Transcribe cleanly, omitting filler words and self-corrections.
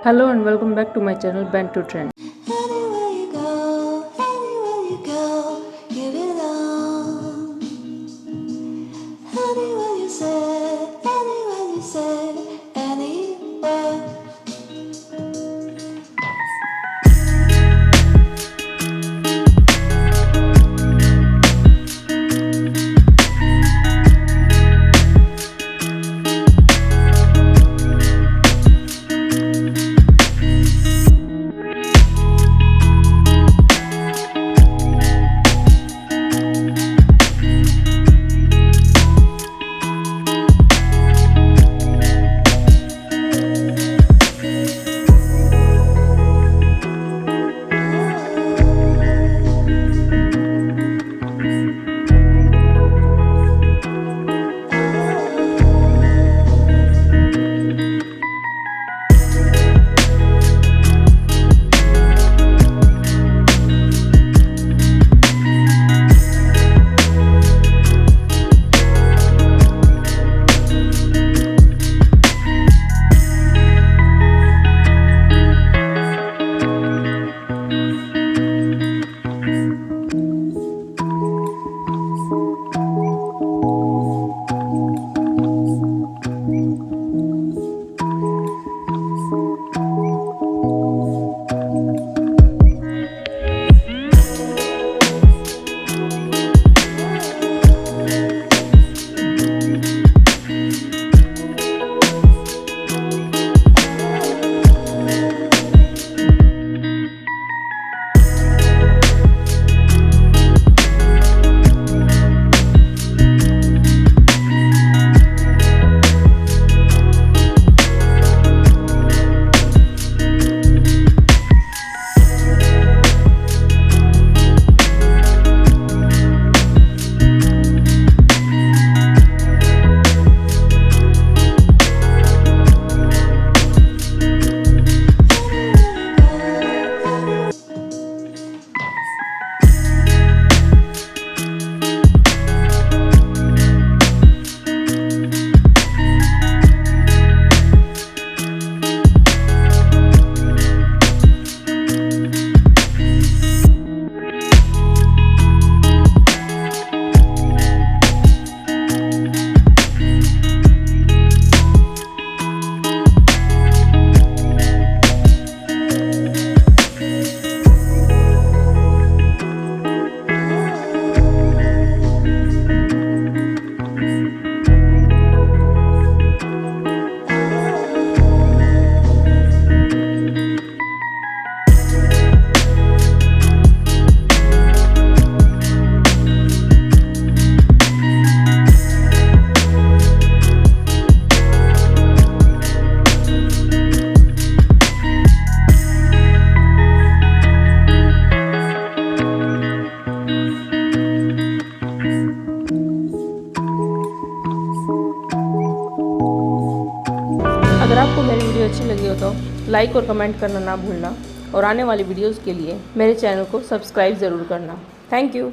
Hello and welcome back to my channel Band to Trend. Anywhere you go, you belong. Anywhere you say, anywhere. अगर आपको मेरी video अच्छी लगी हो तो लाइक और कमेंट करना ना भूलना और आने वाली वीडियोस के लिए मेरे चैनल को सब्सक्राइब ज़रूर करना। Thank you.